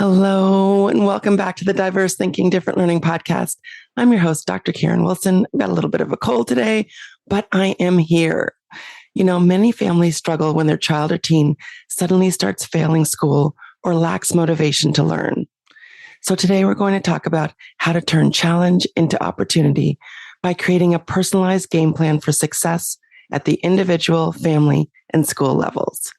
Hello, and welcome back to the Diverse Thinking, Different Learning podcast. I'm your host, Dr. Karen Wilson. I've got a little bit of a cold today, but I am here. You know, many families struggle when their child or teen suddenly starts failing school or lacks motivation to learn. So today we're going to talk about how to turn challenge into opportunity by creating a personalized game plan for success at the individual, family, and school levels.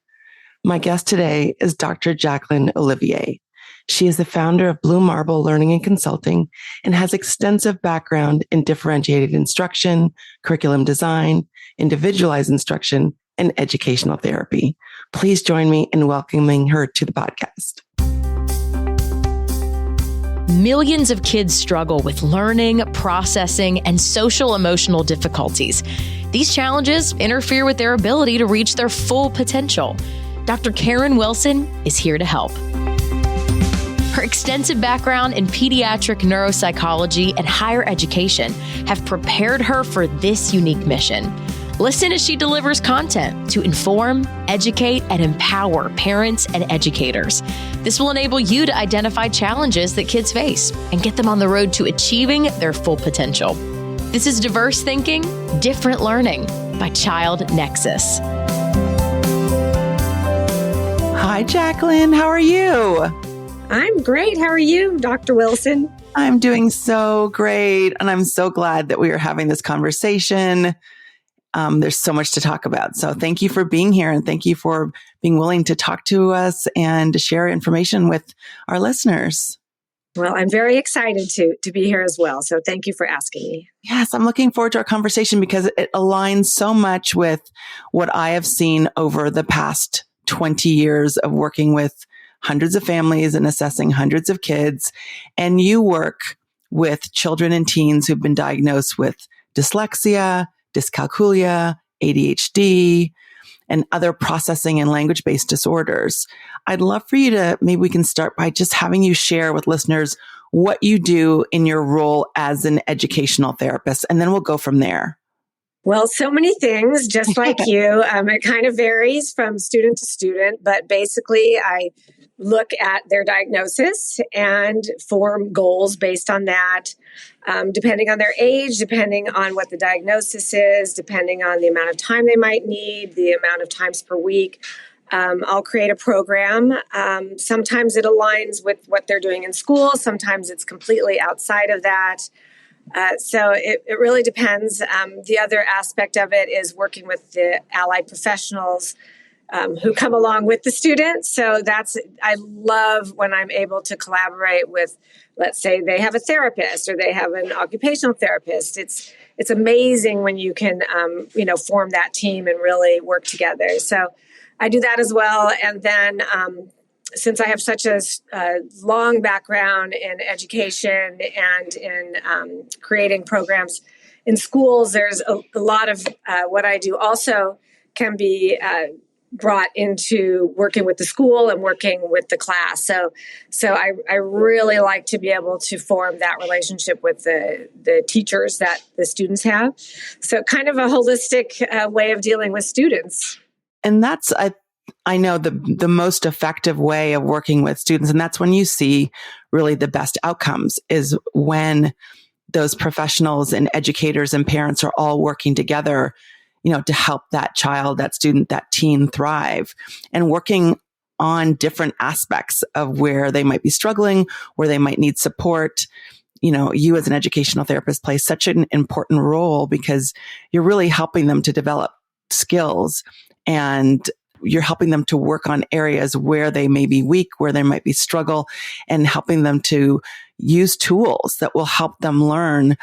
My guest today is Dr. Jacqueline Olivier. She is the founder of Blue Marble Learning and Consulting and has extensive background in differentiated instruction, curriculum design, individualized instruction, and educational therapy. Please join me in welcoming her to the podcast. Millions of kids struggle with learning, processing, and social emotional difficulties. These challenges interfere with their ability to reach their full potential. Dr. Karen Wilson is here to help. Her extensive background in pediatric neuropsychology and higher education have prepared her for this unique mission. Listen as she delivers content to inform, educate, and empower parents and educators. This will enable you to identify challenges that kids face and get them on the road to achieving their full potential. This is Diverse Thinking, Different Learning by Child Nexus. Hi, Jacqueline. How are you? I'm great. How are you, Dr. Wilson? I'm doing so great. And I'm so glad that we are having this conversation. There's so much to talk about. So thank you for being here. And thank you for being willing to talk to us and to share information with our listeners. Well, I'm very excited to be here as well. So thank you for asking me. Yes, I'm looking forward to our conversation because it aligns so much with what I have seen over the past 20 years of working with hundreds of families and assessing hundreds of kids. And you work with children and teens who've been diagnosed with dyslexia, dyscalculia, ADHD, and other processing and language-based disorders. I'd love for you to, maybe we can start by just having you share with listeners what you do in your role as an educational therapist, and then we'll go from there. Well, so many things, just like you. It kind of varies from student to student, but basically I look at their diagnosis and form goals based on that, depending on their age, depending on what the diagnosis is, depending on the amount of time they might need, the amount of times per week. I'll create a program. Sometimes it aligns with what they're doing in school. Sometimes it's completely outside of that. So it really depends. The other aspect of it is working with the allied professionals who come along with the students. So I love when I'm able to collaborate with, let's say they have a therapist or they have an occupational therapist. It's amazing when you can, form that team and really work together. So I do that as well. And then, since I have such a long background in education and in creating programs in schools, there's a lot of what I do also can be brought into working with the school and working with the class. So I really like to be able to form that relationship with the teachers that the students have. So kind of a holistic way of dealing with students. And that's, I know the most effective way of working with students, and that's when you see really the best outcomes, is when those professionals and educators and parents are all working together, to help that child, that student, that teen thrive, and working on different aspects of where they might be struggling, where they might need support. You as an educational therapist play such an important role because you're really helping them to develop skills, and you're helping them to work on areas where they may be weak, where they might be struggle, and helping them to use tools that will help them learn,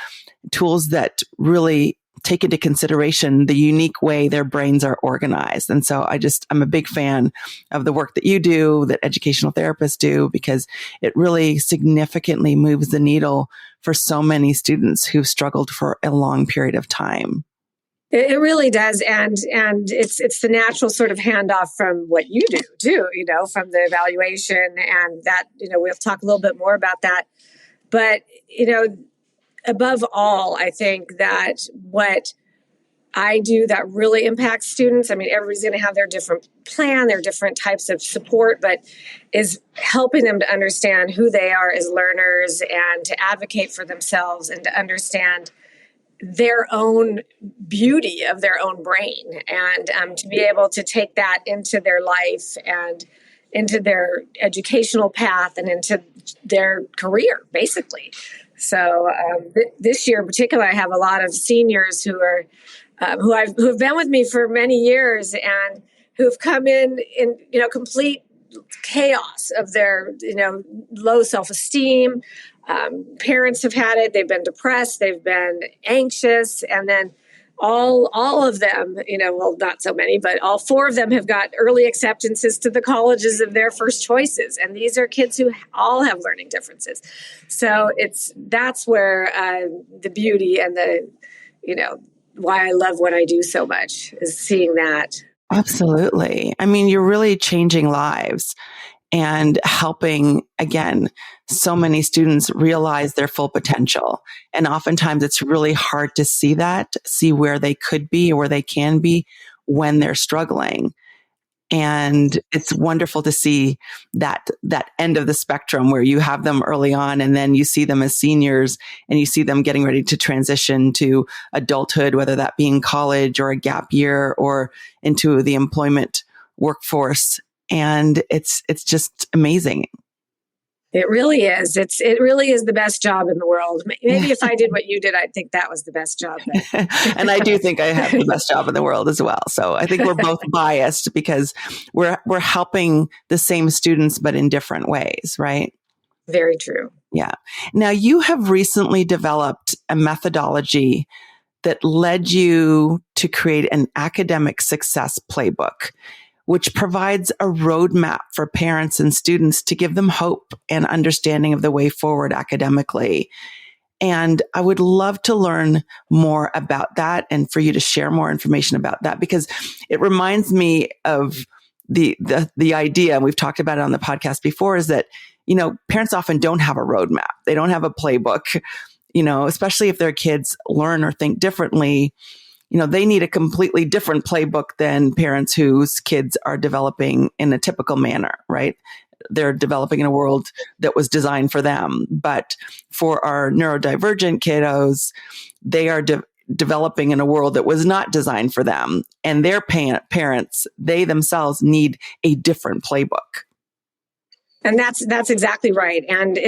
tools that really take into consideration the unique way their brains are organized. And so I'm a big fan of the work that you do, that educational therapists do, because it really significantly moves the needle for so many students who've struggled for a long period of time. It really does. And it's the natural sort of handoff from what you do too, from the evaluation and that, we'll talk a little bit more about that. But, above all, I think that what I do that really impacts students. I mean, everybody's going to have their different plan, their different types of support, but is helping them to understand who they are as learners and to advocate for themselves and to understand their own beauty of their own brain and to be able to take that into their life and into their educational path and into their career, basically. So this year in particular, I have a lot of seniors who are who have been with me for many years and who have come in complete chaos of their low self-esteem. Parents have had it; they've been depressed, they've been anxious, and then all of them, well, not so many, but all four of them have got early acceptances to the colleges of their first choices, and these are kids who all have learning differences. So that's where the beauty and the why I love what I do so much is seeing that. Absolutely. I mean, you're really changing lives and helping, again, so many students realize their full potential. And oftentimes it's really hard to see where they could be or where they can be when they're struggling. And it's wonderful to see that end of the spectrum where you have them early on and then you see them as seniors and you see them getting ready to transition to adulthood, whether that be in college or a gap year or into the employment workforce. And it's just amazing. It really is. It really is the best job in the world. Maybe if I did what you did, I'd think that was the best job. And I do think I have the best job in the world as well. So I think we're both biased because we're helping the same students, but in different ways, right? Very true. Yeah. Now you have recently developed a methodology that led you to create an academic success playbook, which provides a roadmap for parents and students to give them hope and understanding of the way forward academically. And I would love to learn more about that and for you to share more information about that, because it reminds me of the idea, and we've talked about it on the podcast before, is that, parents often don't have a roadmap. They don't have a playbook, especially if their kids learn or think differently. They need a completely different playbook than parents whose kids are developing in a typical manner, right? They're developing in a world that was designed for them. But for our neurodivergent kiddos, they are developing in a world that was not designed for them. And their parents, they themselves need a different playbook. And that's exactly right. And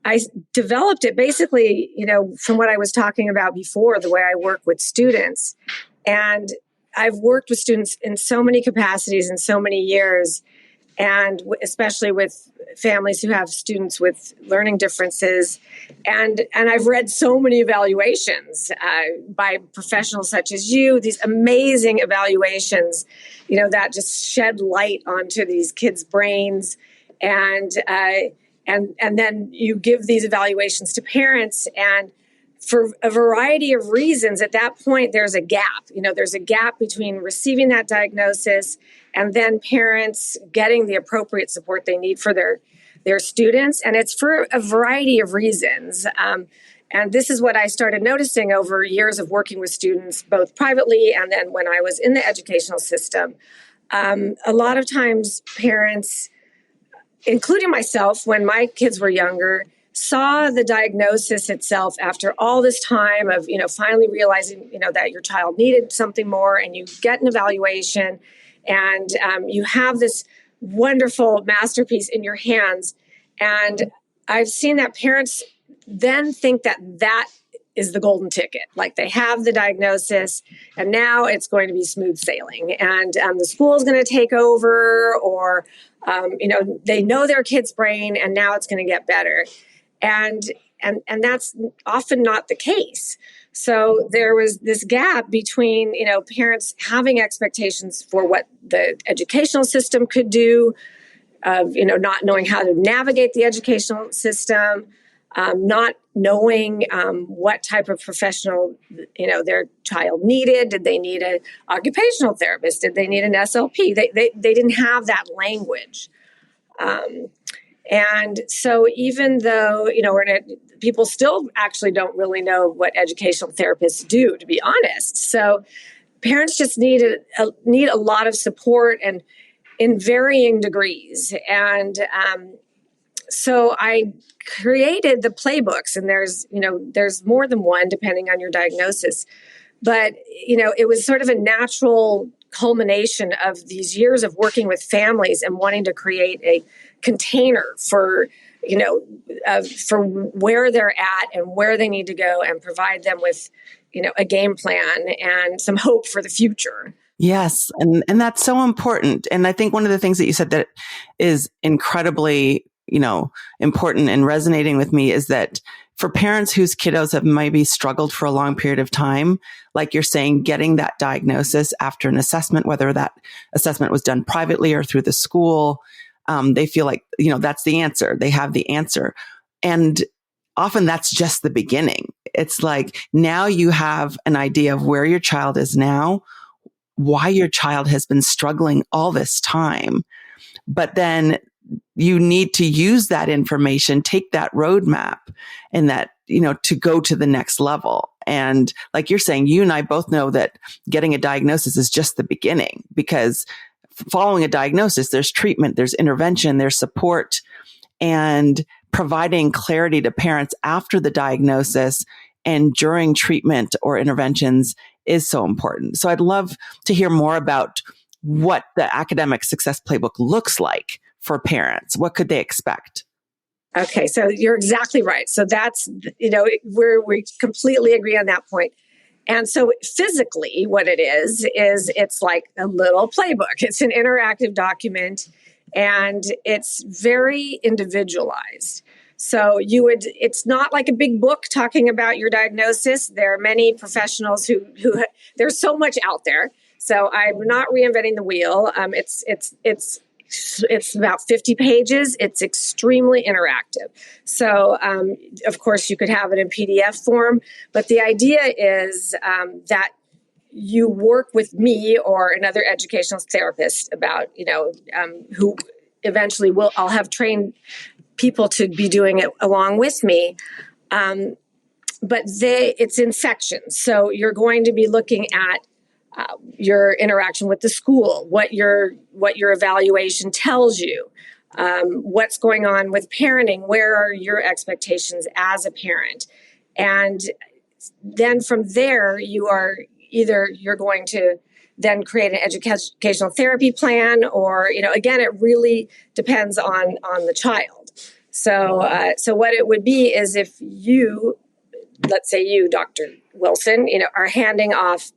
I developed it basically, from what I was talking about before, the way I work with students. And I've worked with students in so many capacities in so many years, and especially with families who have students with learning differences. And I've read so many evaluations by professionals such as you, these amazing evaluations, that just shed light onto these kids' brains. And then you give these evaluations to parents, and for a variety of reasons, at that point, there's a gap. There's a gap between receiving that diagnosis and then parents getting the appropriate support they need for their students. And it's for a variety of reasons. And this is what I started noticing over years of working with students, both privately and then when I was in the educational system. A lot of times parents, including myself, when my kids were younger, saw the diagnosis itself after all this time of, finally realizing, that your child needed something more, and you get an evaluation and you have this wonderful masterpiece in your hands. And I've seen that parents then think that is the golden ticket. Like they have the diagnosis and now it's going to be smooth sailing, and the school is going to take over, or, they know their kid's brain and now it's going to get better. And that's often not the case. So there was this gap between, parents having expectations for what the educational system could do, of, not knowing how to navigate the educational system, not knowing what type of professional, their child needed. Did they need an occupational therapist? Did they need an SLP? They didn't have that language. And so even though, people still actually don't really know what educational therapists do, to be honest. So parents just need a lot of support, and in varying degrees. And so I created the playbooks, and there's more than one depending on your diagnosis. But, it was sort of a natural culmination of these years of working with families and wanting to create a container for, for where they're at and where they need to go, and provide them with, a game plan and some hope for the future. Yes. And that's so important. And I think one of the things that you said that is incredibly, important and resonating with me is that for parents whose kiddos have maybe struggled for a long period of time, like you're saying, getting that diagnosis after an assessment, whether that assessment was done privately or through the school, they feel like, that's the answer. They have the answer. And often that's just the beginning. It's like, now you have an idea of where your child is now, why your child has been struggling all this time. But then you need to use that information, take that roadmap, and that, to go to the next level. And like you're saying, you and I both know that getting a diagnosis is just the beginning, because following a diagnosis, there's treatment, there's intervention, there's support, and providing clarity to parents after the diagnosis and during treatment or interventions is so important. So I'd love to hear more about what the Academic Success Playbook looks like for parents. What could they expect? Okay, so you're exactly right. So that's, we completely agree on that point. And so physically what it is it's like a little playbook. It's an interactive document, and it's very individualized. So it's not like a big book talking about your diagnosis. There are many professionals who there's so much out there. So I'm not reinventing the wheel. It's about 50 pages. It's extremely interactive. So, of course, you could have it in PDF form, but the idea is that you work with me or another educational therapist about, who eventually I'll have trained people to be doing it along with me. But it's in sections. So you're going to be looking at your interaction with the school, what your evaluation tells you, what's going on with parenting, where are your expectations as a parent, and then from there you're going to then create an educational therapy plan, or again, it really depends on the child. So what it would be is if you, let's say you, Dr. Wilson, are handing off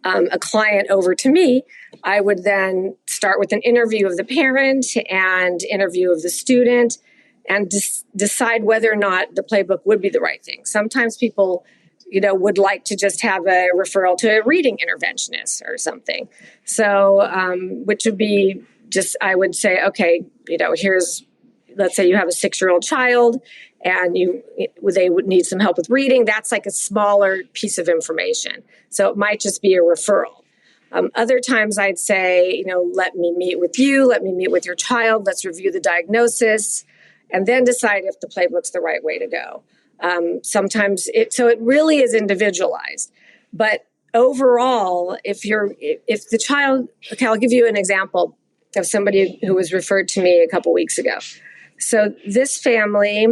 a client over to me, I would then start with an interview of the parent and interview of the student, and decide whether or not the playbook would be the right thing. Sometimes people, would like to just have a referral to a reading interventionist or something. So, which would be just, I would say, okay, let's say you have a 6-year-old child and they would need some help with reading. That's like a smaller piece of information. So it might just be a referral. Other times I'd say, let me meet with you, let me meet with your child, let's review the diagnosis, and then decide if the playbook's the right way to go. Sometimes it really is individualized. But overall, if the child, okay, I'll give you an example of somebody who was referred to me a couple weeks ago. So this family,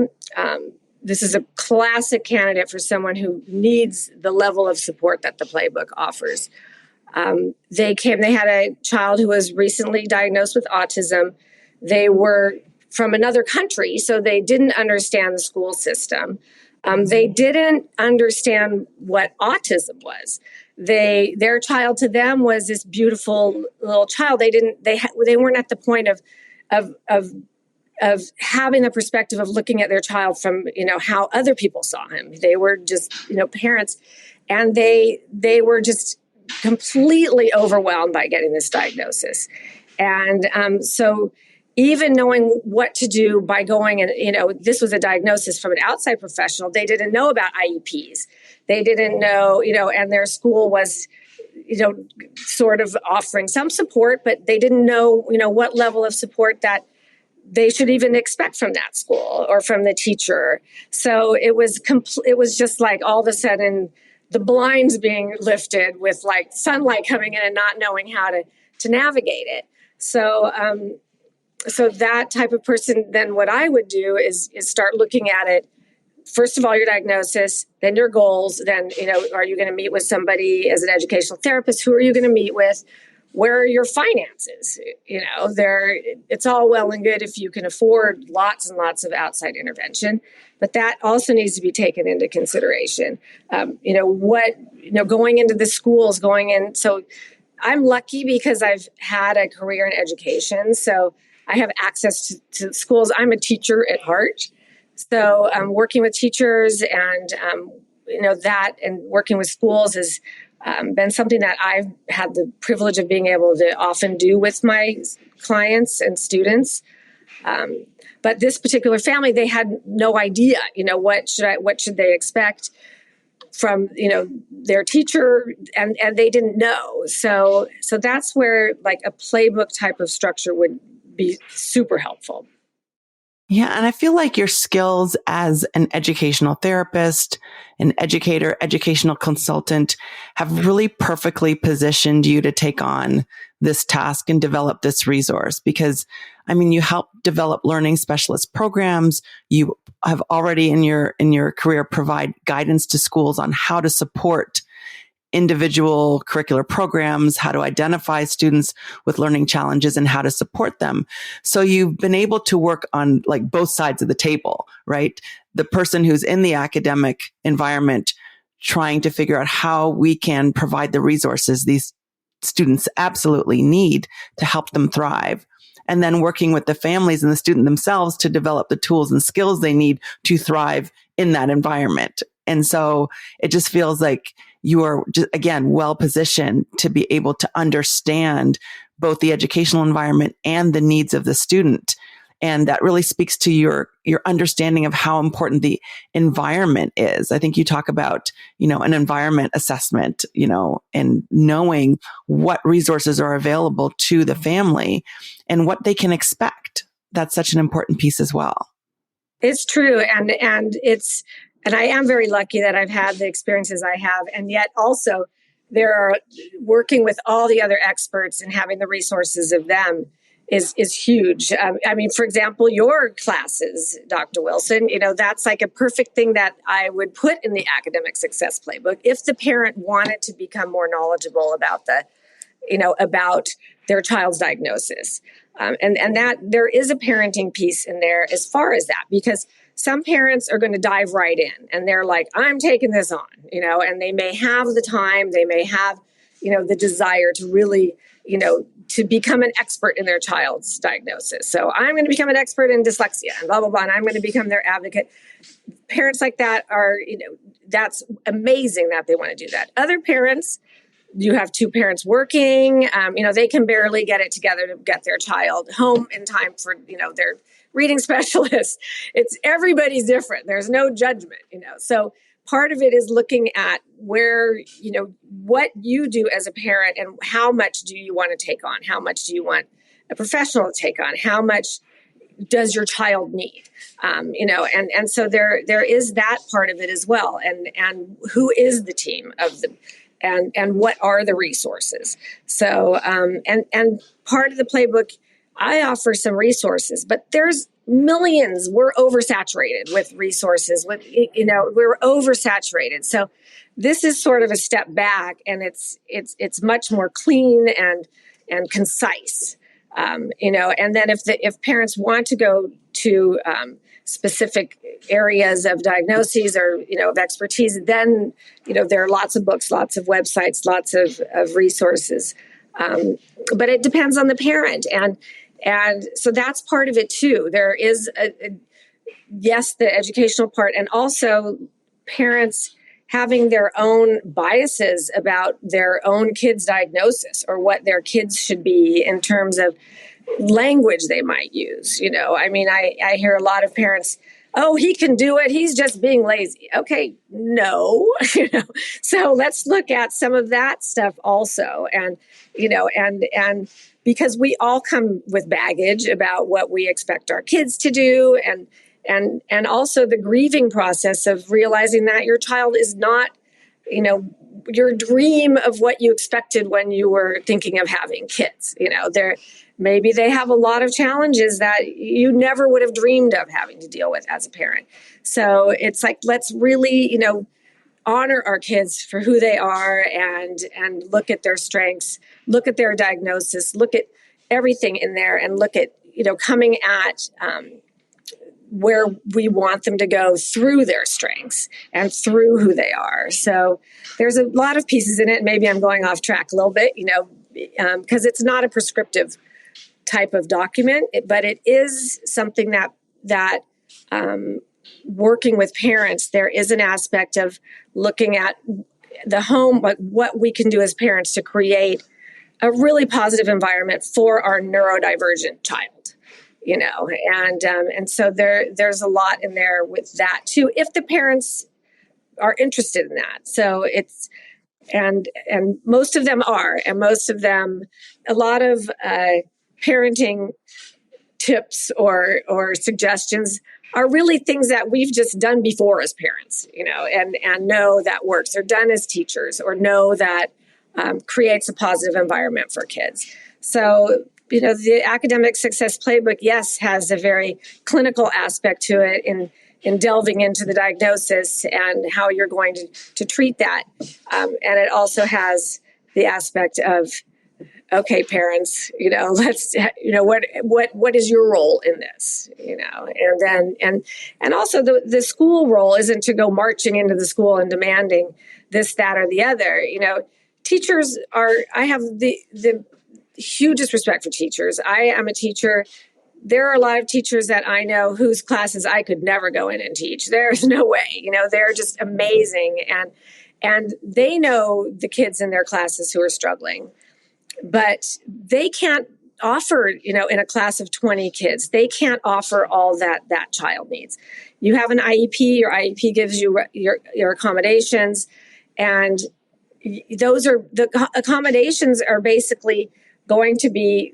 this is a classic candidate for someone who needs the level of support that the playbook offers. They had a child who was recently diagnosed with autism. They were from another country, so they didn't understand the school system. They didn't understand what autism was. Their child to them was this beautiful little child. They weren't at the point of having the perspective of looking at their child from, how other people saw him. They were just, parents, and they were just completely overwhelmed by getting this diagnosis. And so even knowing what to do by going and, this was a diagnosis from an outside professional, they didn't know about IEPs. They didn't know, and their school was, sort of offering some support, but they didn't know, what level of support that they should even expect from that school or from the teacher. So it was just like all of a sudden the blinds being lifted with like sunlight coming in and not knowing how to navigate it. So so that type of person, then what I would do is start looking at it. First of all, your diagnosis, then your goals, then, are you going to meet with somebody as an educational therapist? Who are you going to meet with? Where are your finances? It's all well and good if you can afford lots and lots of outside intervention, but that also needs to be taken into consideration. Going into the schools, So I'm lucky because I've had a career in education. So I have access to schools. I'm a teacher at heart. So working with teachers and, that and working with schools has been something that I've had the privilege of being able to often do with my clients and students. But this particular family, they had no idea, what should they expect from, their teacher, and they didn't know. So that's where like a playbook type of structure would be super helpful. Yeah. And I feel like your skills as an educational therapist, an educator, educational consultant have really perfectly positioned you to take on this task and develop this resource because, you help develop learning specialist programs. You have already in your career provide guidance to schools on how to support individual curricular programs, how to identify students with learning challenges and how to support them. So you've been able to work on like both sides of the table, right? The person who's in the academic environment trying to figure out how we can provide the resources these students absolutely need to help them thrive. And then working with the families and the student themselves to develop the tools and skills they need to thrive in that environment. And so it just feels like you are, just, again, well positioned to be able to understand both the educational environment and the needs of the student. And that really speaks to your understanding of how important the environment is. I think you talk about, an environment assessment, and knowing what resources are available to the family and what they can expect. That's such an important piece as well. It's true. And I am very lucky that I've had the experiences I have. And yet also working with all the other experts and having the resources of them is huge. For example, your classes, Dr. Wilson, that's like a perfect thing that I would put in the Academic Success Playbook. If the parent wanted to become more knowledgeable about about their child's diagnosis. And that there is a parenting piece in there as far as that, because some parents are going to dive right in and they're like, I'm taking this on, and they may have the time, they may have, the desire to really, to become an expert in their child's diagnosis. So I'm going to become an expert in dyslexia and blah, blah, blah, and I'm going to become their advocate. Parents like that are, that's amazing that they want to do that. Other parents, you have two parents working, they can barely get it together to get their child home in time for, their reading specialist. Everybody's different. There's no judgment, So part of it is looking at where, what you do as a parent and how much do you want to take on? How much do you want a professional to take on? How much does your child need? And so there is that part of it as well. And who is the team of the, and what are the resources? So, and part of the playbook, I offer some resources, but there's millions. We're oversaturated with resources. We're oversaturated. So this is sort of a step back, and it's much more clean and concise. And then if parents want to go to specific areas of diagnoses or of expertise, then there are lots of books, lots of websites, lots of resources. But it depends on the parent, and so that's part of it too. There is yes, the educational part, and also parents having their own biases about their own kids' diagnosis or what their kids should be in terms of language they might use. I hear a lot of parents, oh, he can do it. He's just being lazy. Okay, no. So let's look at some of that stuff also. And, and because we all come with baggage about what we expect our kids to do, and also the grieving process of realizing that your child is not, your dream of what you expected when you were thinking of having kids. Maybe they have a lot of challenges that you never would have dreamed of having to deal with as a parent. So it's like, let's really, honor our kids for who they are, and look at their strengths, look at their diagnosis, look at everything in there, and look at, coming at where we want them to go through their strengths and through who they are. So there's a lot of pieces in it. Maybe I'm going off track a little bit, because it's not a prescriptive type of document, but it is something that working with parents, there is an aspect of looking at the home, what we can do as parents to create a really positive environment for our neurodivergent child, and so there's a lot in there with that too, if the parents are interested in that. So it's, and most of them are, and most of them, a lot of parenting tips or suggestions are really things that we've just done before as parents, and know that works, or done as teachers, or know that creates a positive environment for kids. So, the Academic Success Playbook, yes, has a very clinical aspect to it in delving into the diagnosis and how you're going to treat that. And it also has the aspect of, okay, parents, let's, what is your role in this, and then, and also the school role isn't to go marching into the school and demanding this, that, or the other. Teachers I have the hugest respect for teachers. I am a teacher. There are a lot of teachers that I know whose classes I could never go in and teach. There's no way, they're just amazing. And they know the kids in their classes who are struggling. But they can't offer, in a class of 20 kids, they can't offer all that child needs. You have an IEP, your IEP gives you your accommodations, and those are, the accommodations are basically going to be,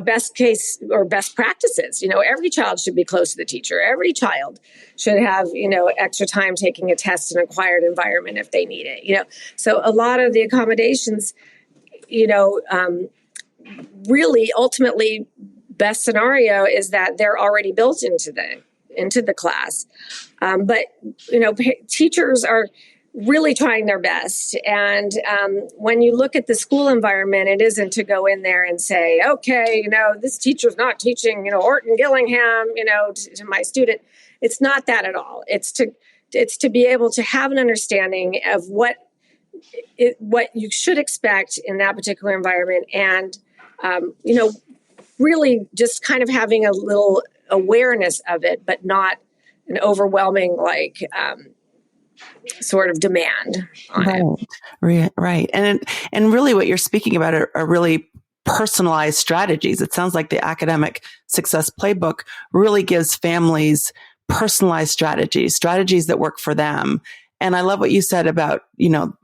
best case or best practices. Every child should be close to the teacher. Every child should have, extra time taking a test in a quiet environment if they need it, So a lot of the accommodations, really ultimately best scenario is that they're already built into the class. But, teachers are really trying their best. And when you look at the school environment, it isn't to go in there and say, okay, this teacher's not teaching, Orton Gillingham, to my student. It's not that at all. It's to be able to have an understanding of what you should expect in that particular environment. And, really just kind of having a little awareness of it, but not an overwhelming, sort of demand on it. Right. And really what you're speaking about are really personalized strategies. It sounds like the Academic Success Playbook really gives families personalized strategies that work for them. And I love what you said about,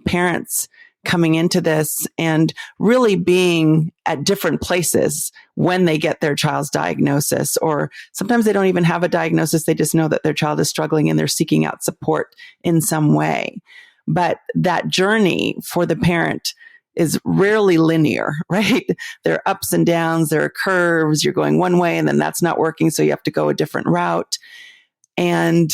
parents coming into this and really being at different places when they get their child's diagnosis, or sometimes they don't even have a diagnosis. They just know that their child is struggling and they're seeking out support in some way. But that journey for the parent is rarely linear, right? There are ups and downs, there are curves. You're going one way and then that's not working. So you have to go a different route. And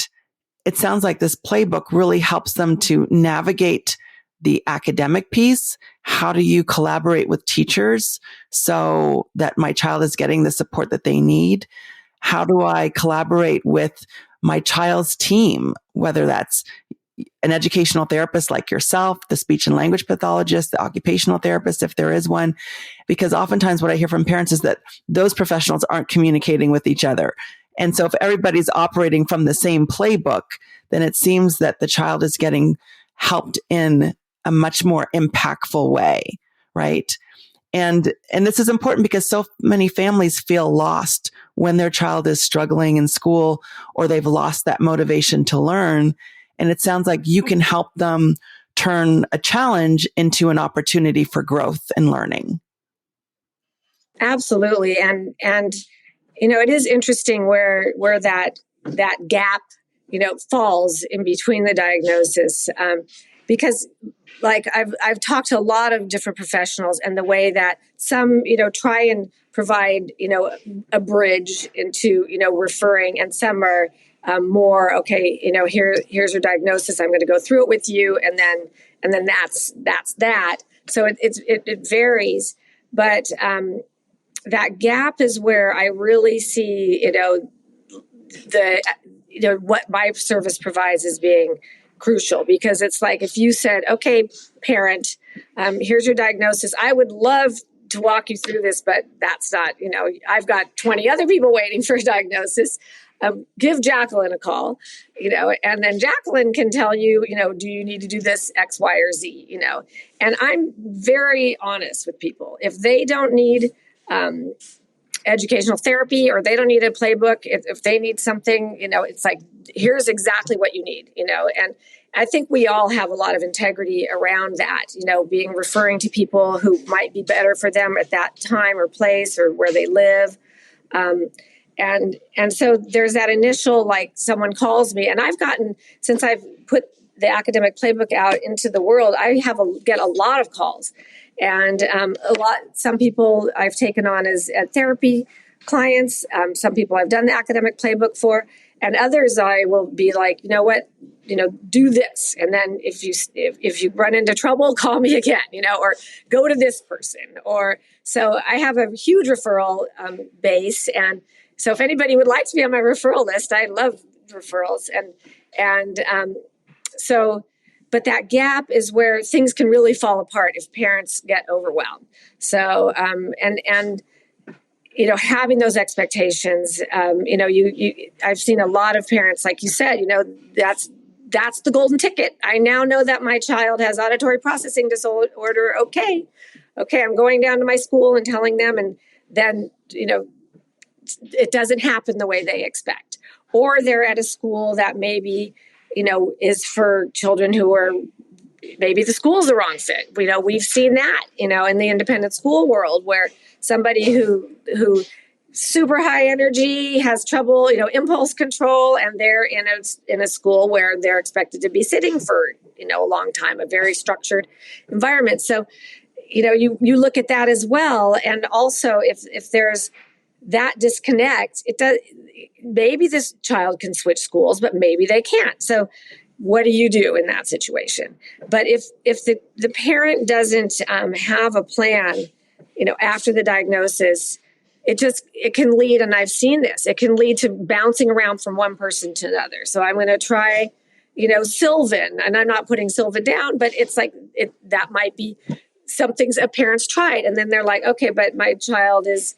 it sounds like this playbook really helps them to navigate the academic piece. How do you collaborate with teachers so that my child is getting the support that they need? How do I collaborate with my child's team, whether that's an educational therapist like yourself, the speech and language pathologist, the occupational therapist, if there is one? Because oftentimes what I hear from parents is that those professionals aren't communicating with each other. And so if everybody's operating from the same playbook, then it seems that the child is getting helped in a much more impactful way, right? And this is important because so many families feel lost when their child is struggling in school or they've lost that motivation to learn. And it sounds like you can help them turn a challenge into an opportunity for growth and learning. Absolutely. And it is interesting where that gap, falls in between the diagnosis. Because like I've talked to a lot of different professionals, and the way that some, try and provide, a bridge into, referring, and some are more, okay, here's your diagnosis. I'm going to go through it with you. And then that's that. So it varies, but that gap is where I really see, what my service provides as being crucial, because it's like, if you said, okay, parent, here's your diagnosis. I would love to walk you through this, but that's not, I've got 20 other people waiting for a diagnosis. Give Jacqueline a call, and then Jacqueline can tell you, do you need to do this X, Y, or Z, and I'm very honest with people. If they don't need educational therapy, or they don't need a playbook, if they need something, it's like, here's exactly what you need, and I think we all have a lot of integrity around that, referring to people who might be better for them at that time or place or where they live. And so there's that initial, like, someone calls me, and I've gotten, since I've put the Academic Playbook out into the world, I get a lot of calls. And some people I've taken on as therapy clients. Some people I've done the Academic Playbook for, and others I will be like, you know what, do this. And then if you run into trouble, call me again, or go to this person. Or so I have a huge referral base. And so if anybody would like to be on my referral list, I love referrals. But that gap is where things can really fall apart if parents get overwhelmed. So, having those expectations, I've seen a lot of parents, like you said, that's the golden ticket. I now know that my child has auditory processing disorder. Okay, I'm going down to my school and telling them, and then, it doesn't happen the way they expect. Or they're at a school that maybe, is for children who are, maybe the school's the wrong fit. We've seen that, in the independent school world, where somebody who super high energy has trouble, impulse control, and they're in a school where they're expected to be sitting for, a long time, a very structured environment. So, you look at that as well. And also if there's that disconnect, maybe this child can switch schools, but maybe they can't. So what do you do in that situation? But if the parent doesn't have a plan, after the diagnosis, it can lead, and I've seen this, it can lead to bouncing around from one person to another. So I'm going to try, Sylvan, and I'm not putting Sylvan down, but it's like, that might be something a parent's tried. And then they're like, okay, but my child is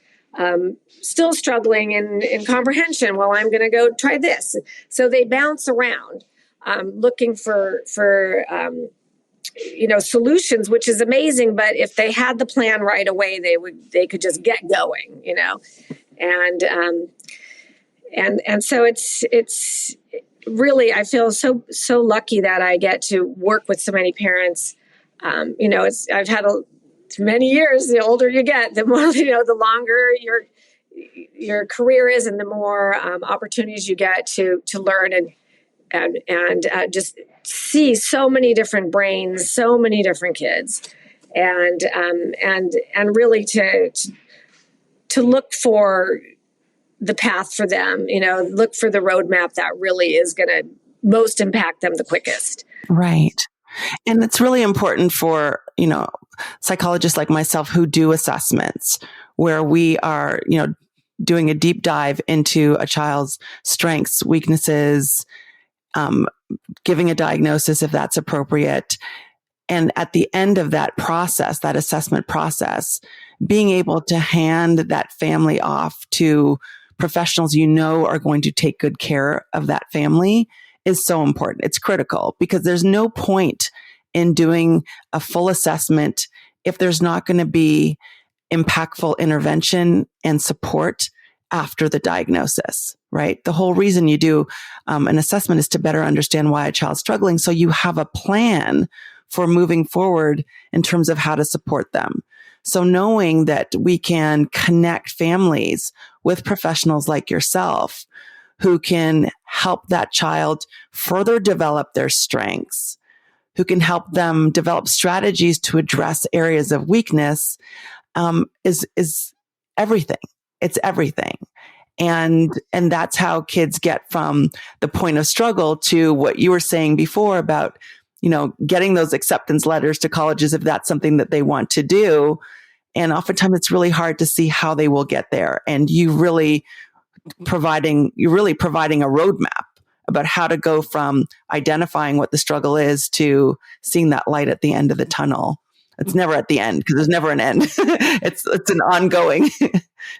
still struggling in comprehension. Well, I'm going to go try this. So they bounce around, looking for solutions, which is amazing. But if they had the plan right away, they could just get going, and so it's really, I feel so lucky that I get to work with so many parents. I've had many years. The older you get, the more, the longer your career is, and the more opportunities you get to learn and just see so many different brains, so many different kids, and really to look for the path for them, look for the roadmap that really is going to most impact them the quickest. Right. And it's really important for, psychologists like myself who do assessments where we are, doing a deep dive into a child's strengths, weaknesses, giving a diagnosis if that's appropriate. And at the end of that process, that assessment process, being able to hand that family off to professionals are going to take good care of that family is so important. It's critical because there's no point in doing a full assessment if there's not going to be impactful intervention and support after the diagnosis, right? The whole reason you do an assessment is to better understand why a child's struggling. So you have a plan for moving forward in terms of how to support them. So knowing that we can connect families with professionals like yourself who can help that child further develop their strengths, who can help them develop strategies to address areas of weakness, is everything. It's everything. And that's how kids get from the point of struggle to what you were saying before about, getting those acceptance letters to colleges if that's something that they want to do. And oftentimes it's really hard to see how they will get there. And you're really providing a roadmap about how to go from identifying what the struggle is to seeing that light at the end of the tunnel. It's never at the end because there's never an end. It's an ongoing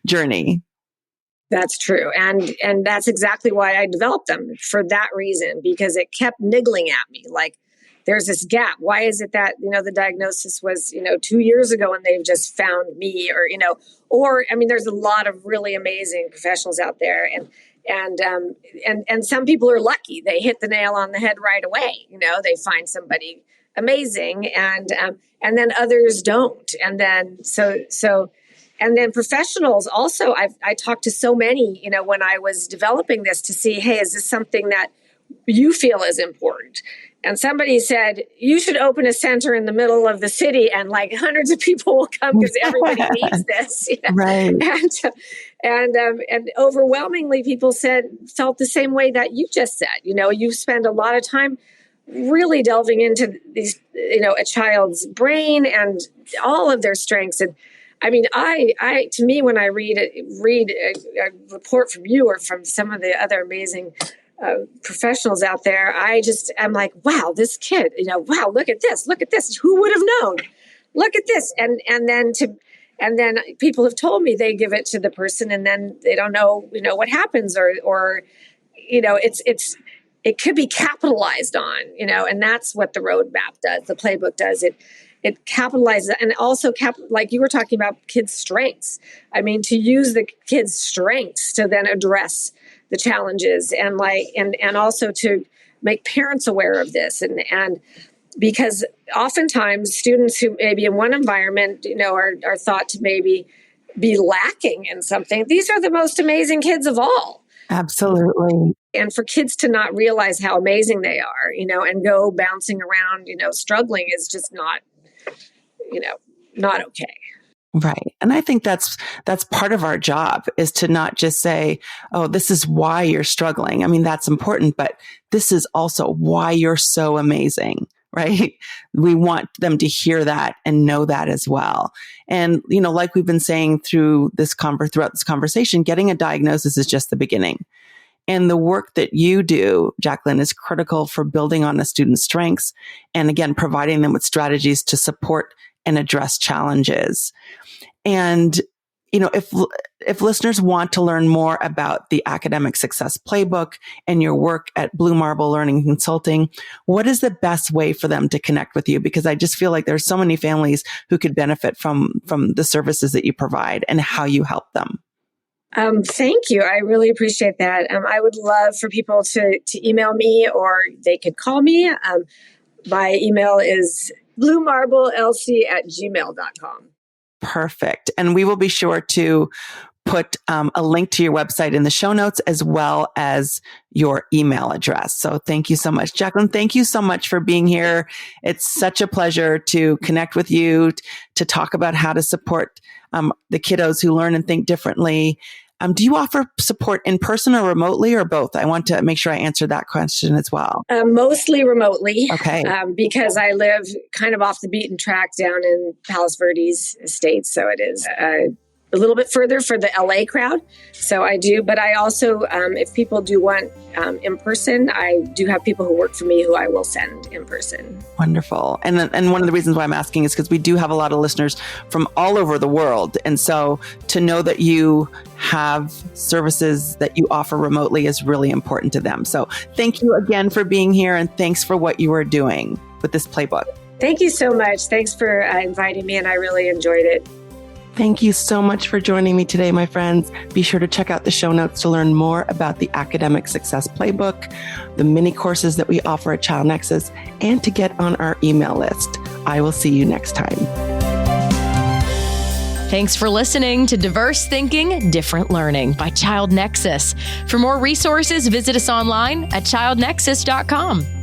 journey. That's true. And that's exactly why I developed them, for that reason, because it kept niggling at me. Like, there's this gap. Why is it that, the diagnosis was, 2 years ago and they've just found me, or there's a lot of really amazing professionals out there. And some people are lucky. They hit the nail on the head right away. They find somebody amazing, and then others don't. And then, and then professionals also, I talked to so many, when I was developing this to see, hey, is this something that you feel is important? And somebody said, you should open a center in the middle of the city and like hundreds of people will come because everybody needs this. Right. And overwhelmingly people felt the same way that you just said. You spend a lot of time really delving into these, a child's brain and all of their strengths. And to me, when I read a report from you or from some of the other amazing professionals out there, I'm like, wow, this kid, wow, look at this. Who would have known? Look at this. And then people have told me they give it to the person and then they don't know, what happens or it could be capitalized on, and that's what the roadmap does. The playbook does it. It capitalizes and also like you were talking about kids' strengths. To use the kids' strengths to then address the challenges and also to make parents aware of this. And because oftentimes students who maybe in one environment, are thought to maybe be lacking in something, these are the most amazing kids of all. Absolutely. And for kids to not realize how amazing they are, and go bouncing around, struggling is just not, not okay. Right. And I think that's part of our job, is to not just say, oh, this is why you're struggling. That's important, but this is also why you're so amazing, right? We want them to hear that and know that as well. And, like we've been saying throughout this conversation, getting a diagnosis is just the beginning. And the work that you do, Jacqueline, is critical for building on a student's strengths and, again, providing them with strategies to support and address challenges. And, if listeners want to learn more about the Academic Success Playbook and your work at Blue Marble Learning Consulting, what is the best way for them to connect with you? Because I just feel like there's so many families who could benefit from the services that you provide and how you help them. Thank you. I really appreciate that. I would love for people to email me, or they could call me. My email is bluemarbellc@gmail.com. Perfect. And we will be sure to put a link to your website in the show notes, as well as your email address. So thank you so much, Jacqueline. Thank you so much for being here. It's such a pleasure to connect with you, to talk about how to support the kiddos who learn and think differently. Do you offer support in person or remotely, or both? I want to make sure I answer that question as well. Mostly remotely. Okay. Because I live kind of off the beaten track down in Palos Verdes Estates. So it is a little bit further for the LA crowd. So I do, but I also, if people do want in person, I do have people who work for me who I will send in person. Wonderful. And one of the reasons why I'm asking is because we do have a lot of listeners from all over the world. And so to know that you have services that you offer remotely is really important to them. So thank you again for being here, and thanks for what you are doing with this playbook. Thank you so much. Thanks for inviting me, and I really enjoyed it. Thank you so much for joining me today, my friends. Be sure to check out the show notes to learn more about the Academic Success Playbook, the mini courses that we offer at Child Nexus, and to get on our email list. I will see you next time. Thanks for listening to Diverse Thinking, Different Learning by Child Nexus. For more resources, visit us online at childnexus.com.